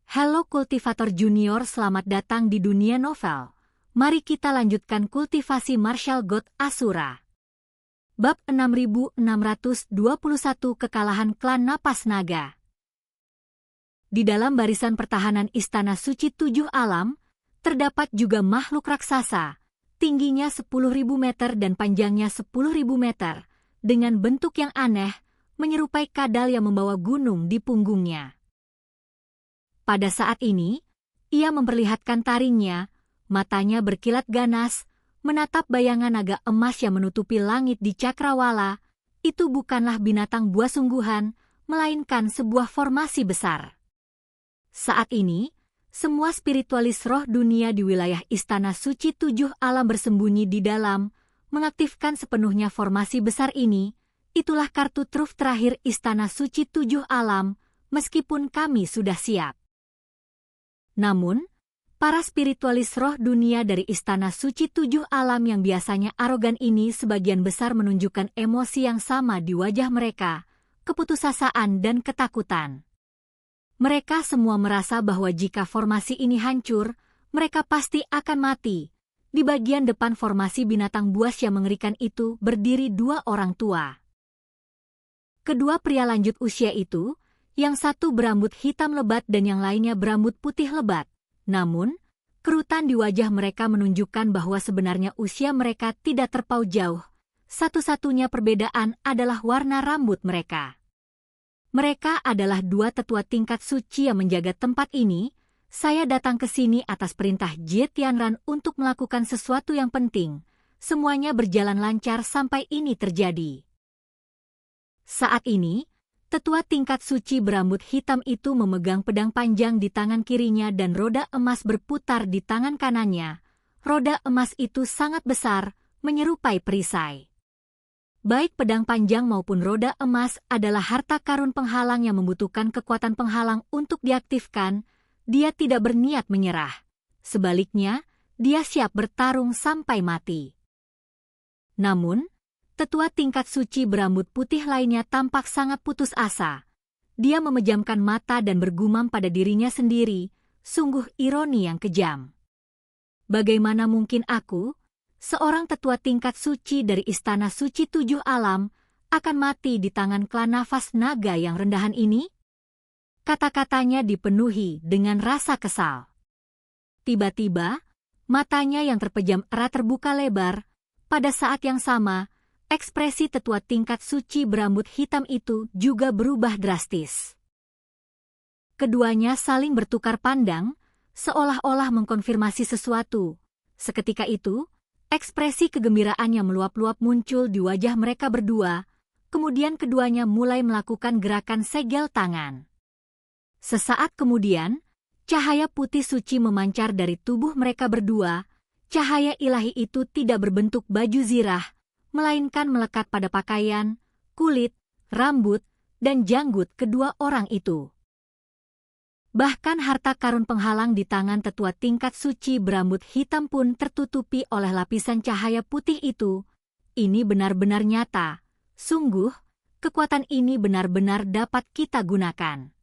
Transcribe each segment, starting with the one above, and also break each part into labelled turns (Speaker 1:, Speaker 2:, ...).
Speaker 1: Halo kultivator junior, selamat datang di dunia novel. Mari kita lanjutkan kultivasi Martial God Asura. Bab 6621, Kekalahan Klan Napas Naga. Di dalam barisan pertahanan Istana Suci Tujuh Alam, terdapat juga makhluk raksasa, tingginya 10.000 meter dan panjangnya 10.000 meter, dengan bentuk yang aneh, menyerupai kadal yang membawa gunung di punggungnya. Pada saat ini, ia memperlihatkan taringnya, matanya berkilat ganas, menatap bayangan naga emas yang menutupi langit di cakrawala. Itu bukanlah binatang buas sungguhan, melainkan sebuah formasi besar. Saat ini, semua spiritualis roh dunia di wilayah Istana Suci Tujuh Alam bersembunyi di dalam, mengaktifkan sepenuhnya formasi besar ini. Itulah kartu truf terakhir Istana Suci Tujuh Alam, meskipun kami sudah siap. Namun, para spiritualis roh dunia dari Istana Suci Tujuh Alam yang biasanya arogan ini sebagian besar menunjukkan emosi yang sama di wajah mereka, keputusasaan dan ketakutan. Mereka semua merasa bahwa jika formasi ini hancur, mereka pasti akan mati. Di bagian depan formasi binatang buas yang mengerikan itu berdiri dua orang tua. Kedua pria lanjut usia itu, yang satu berambut hitam lebat dan yang lainnya berambut putih lebat. Namun, kerutan di wajah mereka menunjukkan bahwa sebenarnya usia mereka tidak terpaut jauh. Satu-satunya perbedaan adalah warna rambut mereka. Mereka adalah dua tetua tingkat suci yang menjaga tempat ini. Saya datang ke sini atas perintah Jie Tianran untuk melakukan sesuatu yang penting. Semuanya berjalan lancar sampai ini terjadi. Saat ini, tetua tingkat suci berambut hitam itu memegang pedang panjang di tangan kirinya dan roda emas berputar di tangan kanannya. Roda emas itu sangat besar, menyerupai perisai. Baik pedang panjang maupun roda emas adalah harta karun penghalang yang membutuhkan kekuatan penghalang untuk diaktifkan. Dia tidak berniat menyerah. Sebaliknya, dia siap bertarung sampai mati. Namun, tetua tingkat suci berambut putih lainnya tampak sangat putus asa. Dia memejamkan mata dan bergumam pada dirinya sendiri, sungguh ironi yang kejam. Bagaimana mungkin aku, seorang tetua tingkat suci dari Istana Suci Tujuh Alam, akan mati di tangan klan Nafas Naga yang rendahan ini? Kata-katanya dipenuhi dengan rasa kesal. Tiba-tiba, matanya yang terpejam erat terbuka lebar. Pada saat yang sama, ekspresi tetua tingkat suci berambut hitam itu juga berubah drastis. Keduanya saling bertukar pandang, seolah-olah mengkonfirmasi sesuatu. Seketika itu, ekspresi kegembiraan yang meluap-luap muncul di wajah mereka berdua, kemudian keduanya mulai melakukan gerakan segel tangan. Sesaat kemudian, cahaya putih suci memancar dari tubuh mereka berdua. Cahaya ilahi itu tidak berbentuk baju zirah, melainkan melekat pada pakaian, kulit, rambut, dan janggut kedua orang itu. Bahkan harta karun penghalang di tangan tetua tingkat suci berambut hitam pun tertutupi oleh lapisan cahaya putih itu. Ini benar-benar nyata. Sungguh, kekuatan ini benar-benar dapat kita gunakan.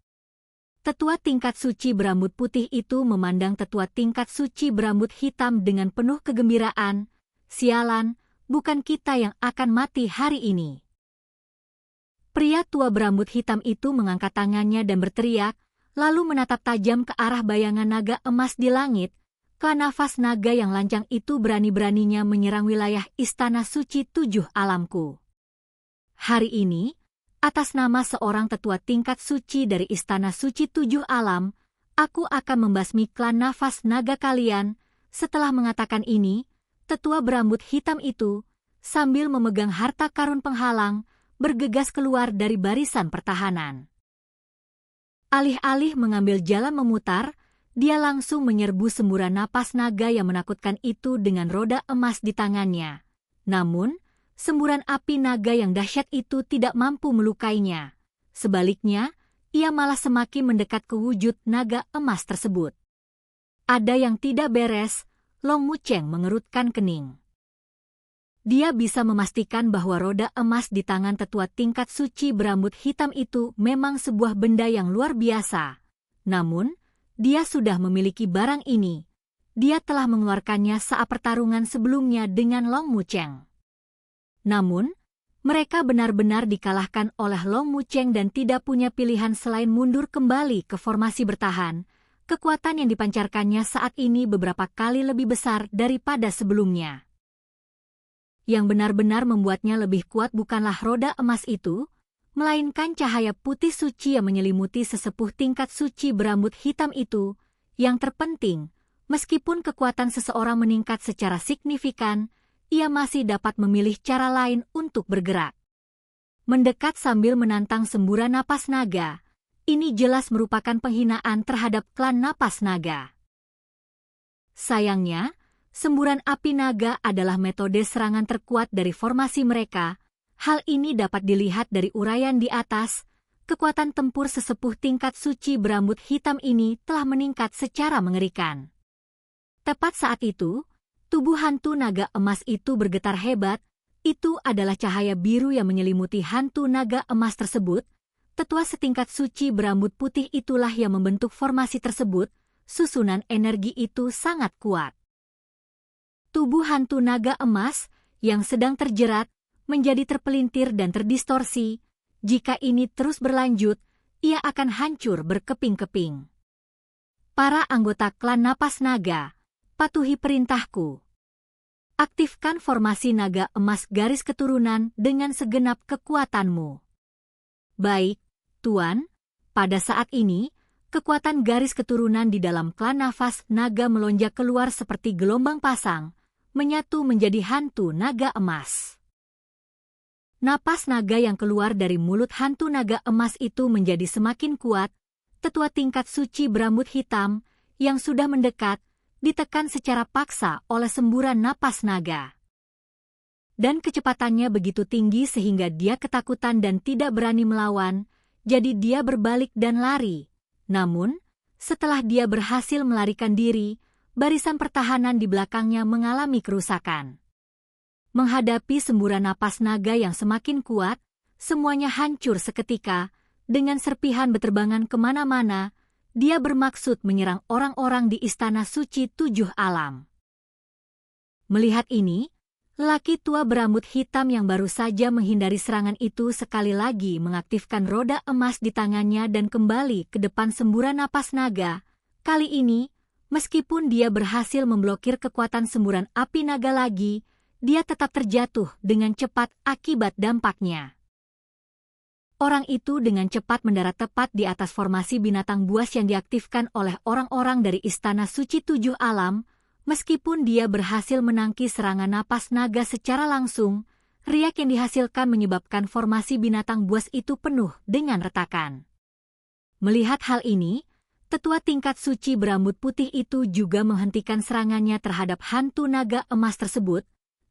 Speaker 1: Tetua tingkat suci berambut putih itu memandang tetua tingkat suci berambut hitam dengan penuh kegembiraan. Sialan, bukan kita yang akan mati hari ini. Pria tua berambut hitam itu mengangkat tangannya dan berteriak, lalu menatap tajam ke arah bayangan naga emas di langit. Klan Nafas Naga yang lancang itu berani-beraninya menyerang wilayah Istana Suci Tujuh Alamku. Hari ini, atas nama seorang tetua tingkat suci dari Istana Suci Tujuh Alam, aku akan membasmi klan Nafas Naga kalian. Setelah mengatakan ini, tetua berambut hitam itu, sambil memegang harta karun penghalang, bergegas keluar dari barisan pertahanan. Alih-alih mengambil jalan memutar, dia langsung menyerbu semburan napas naga yang menakutkan itu dengan roda emas di tangannya. Namun, semburan api naga yang dahsyat itu tidak mampu melukainya. Sebaliknya, ia malah semakin mendekat ke wujud naga emas tersebut. Ada yang tidak beres. Long Mucheng mengerutkan kening. Dia bisa memastikan bahwa roda emas di tangan tetua tingkat suci berambut hitam itu memang sebuah benda yang luar biasa. Namun, dia sudah memiliki barang ini. Dia telah mengeluarkannya saat pertarungan sebelumnya dengan Long Mucheng. Namun, mereka benar-benar dikalahkan oleh Long Mucheng dan tidak punya pilihan selain mundur kembali ke formasi bertahan. Kekuatan yang dipancarkannya saat ini beberapa kali lebih besar daripada sebelumnya. Yang benar-benar membuatnya lebih kuat bukanlah roda emas itu, melainkan cahaya putih suci yang menyelimuti sesepuh tingkat suci berambut hitam itu. Yang terpenting, meskipun kekuatan seseorang meningkat secara signifikan, ia masih dapat memilih cara lain untuk bergerak. Mendekat sambil menantang semburan napas naga, ini jelas merupakan penghinaan terhadap klan napas naga. Sayangnya, semburan api naga adalah metode serangan terkuat dari formasi mereka. Hal ini dapat dilihat dari uraian di atas. Kekuatan tempur sesepuh tingkat suci berambut hitam ini telah meningkat secara mengerikan. Tepat saat itu, tubuh hantu naga emas itu bergetar hebat. Itu adalah cahaya biru yang menyelimuti hantu naga emas tersebut. Tetua setingkat suci berambut putih itulah yang membentuk formasi tersebut. Susunan energi itu sangat kuat. Tubuh hantu naga emas yang sedang terjerat menjadi terpelintir dan terdistorsi. Jika ini terus berlanjut, ia akan hancur berkeping-keping. Para anggota klan napas naga, patuhi perintahku. Aktifkan formasi naga emas garis keturunan dengan segenap kekuatanmu. Baik, Tuan. Pada saat ini, kekuatan garis keturunan di dalam klan nafas naga melonjak keluar seperti gelombang pasang, menyatu menjadi hantu naga emas. Napas naga yang keluar dari mulut hantu naga emas itu menjadi semakin kuat. Tetua tingkat suci berambut hitam yang sudah mendekat ditekan secara paksa oleh semburan napas naga. Dan kecepatannya begitu tinggi sehingga dia ketakutan dan tidak berani melawan. Jadi dia berbalik dan lari. Namun, setelah dia berhasil melarikan diri, barisan pertahanan di belakangnya mengalami kerusakan. Menghadapi semburan napas naga yang semakin kuat, semuanya hancur seketika. Dengan serpihan berterbangan kemana-mana, dia bermaksud menyerang orang-orang di Istana Suci Tujuh Alam. Melihat ini, lelaki tua berambut hitam yang baru saja menghindari serangan itu sekali lagi mengaktifkan roda emas di tangannya dan kembali ke depan semburan napas naga. Kali ini, meskipun dia berhasil memblokir kekuatan semburan api naga lagi, dia tetap terjatuh dengan cepat akibat dampaknya. Orang itu dengan cepat mendarat tepat di atas formasi binatang buas yang diaktifkan oleh orang-orang dari Istana Suci Tujuh Alam. Meskipun dia berhasil menangkis serangan napas naga secara langsung, riak yang dihasilkan menyebabkan formasi binatang buas itu penuh dengan retakan. Melihat hal ini, tetua tingkat suci berambut putih itu juga menghentikan serangannya terhadap hantu naga emas tersebut.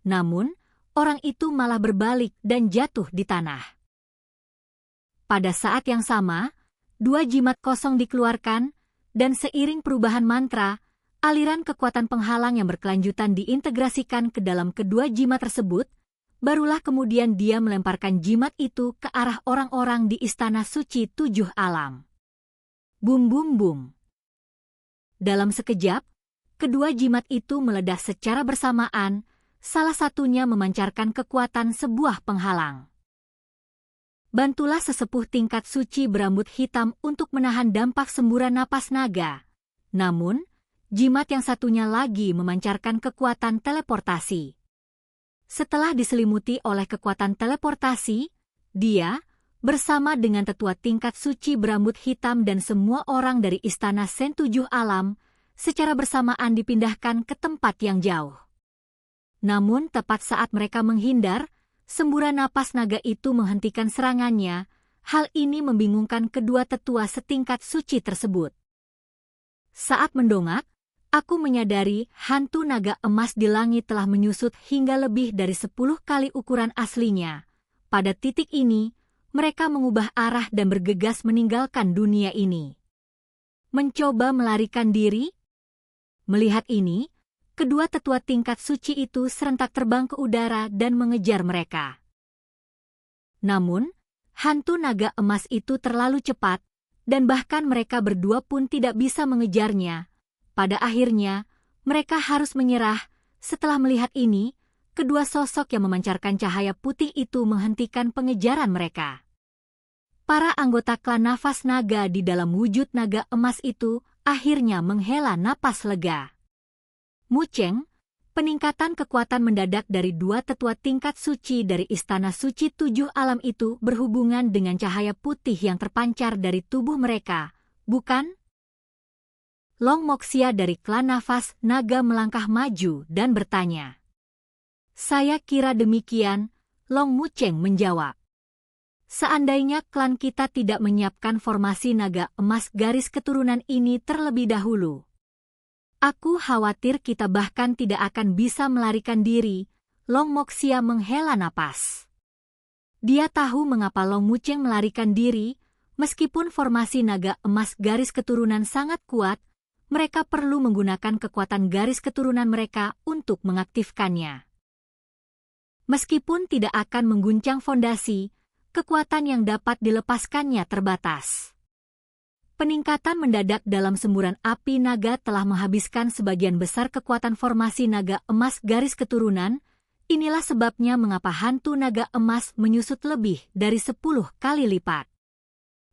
Speaker 1: Namun, orang itu malah berbalik dan jatuh di tanah. Pada saat yang sama, dua jimat kosong dikeluarkan, dan seiring perubahan mantra, aliran kekuatan penghalang yang berkelanjutan diintegrasikan ke dalam kedua jimat tersebut, barulah kemudian dia melemparkan jimat itu ke arah orang-orang di Istana Suci Tujuh Alam. Bum bum bum. Dalam sekejap, kedua jimat itu meledak secara bersamaan, salah satunya memancarkan kekuatan sebuah penghalang. Bantulah sesepuh tingkat suci berambut hitam untuk menahan dampak semburan napas naga. Namun, jimat yang satunya lagi memancarkan kekuatan teleportasi. Setelah diselimuti oleh kekuatan teleportasi, dia, bersama dengan tetua tingkat suci berambut hitam dan semua orang dari Istana Sen Tujuh Alam, secara bersamaan dipindahkan ke tempat yang jauh. Namun tepat saat mereka menghindar, semburan napas naga itu menghentikan serangannya. Hal ini membingungkan kedua tetua setingkat suci tersebut. Saat mendongak, aku menyadari hantu naga emas di langit telah menyusut hingga lebih dari 10 kali ukuran aslinya. Pada titik ini, mereka mengubah arah dan bergegas meninggalkan dunia ini. Mencoba melarikan diri? Melihat ini, kedua tetua tingkat suci itu serentak terbang ke udara dan mengejar mereka. Namun, hantu naga emas itu terlalu cepat. dan bahkan mereka berdua pun tidak bisa mengejarnya. Pada akhirnya, mereka harus menyerah. Setelah melihat ini, kedua sosok yang memancarkan cahaya putih itu menghentikan pengejaran mereka. Para anggota klan nafas naga di dalam wujud naga emas itu akhirnya menghela napas lega. Mucheng, peningkatan kekuatan mendadak dari dua tetua tingkat suci dari Istana Suci Tujuh Alam itu berhubungan dengan cahaya putih yang terpancar dari tubuh mereka, bukan? Long Moxia dari klan nafas naga melangkah maju dan bertanya. Saya kira demikian, Long Mucheng menjawab. Seandainya klan kita tidak menyiapkan formasi naga emas garis keturunan ini terlebih dahulu, aku khawatir kita bahkan tidak akan bisa melarikan diri. Long Moxia menghela napas. Dia tahu mengapa Long Mucheng melarikan diri, meskipun formasi naga emas garis keturunan sangat kuat, mereka perlu menggunakan kekuatan garis keturunan mereka untuk mengaktifkannya. Meskipun tidak akan mengguncang fondasi, kekuatan yang dapat dilepaskannya terbatas. Peningkatan mendadak dalam semburan api naga telah menghabiskan sebagian besar kekuatan formasi naga emas garis keturunan. Inilah sebabnya mengapa hantu naga emas menyusut lebih dari 10 kali lipat.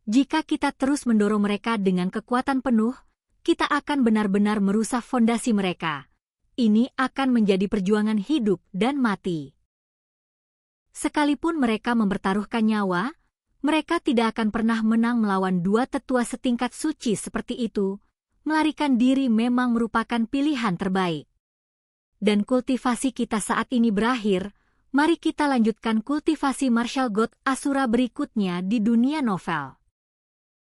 Speaker 1: Jika kita terus mendorong mereka dengan kekuatan penuh, kita akan benar-benar merusak fondasi mereka. Ini akan menjadi perjuangan hidup dan mati. Sekalipun mereka mempertaruhkan nyawa, mereka tidak akan pernah menang melawan dua tetua setingkat suci seperti itu. Melarikan diri memang merupakan pilihan terbaik. Dan kultivasi kita saat ini berakhir, mari kita lanjutkan kultivasi martial god Asura berikutnya di dunia novel.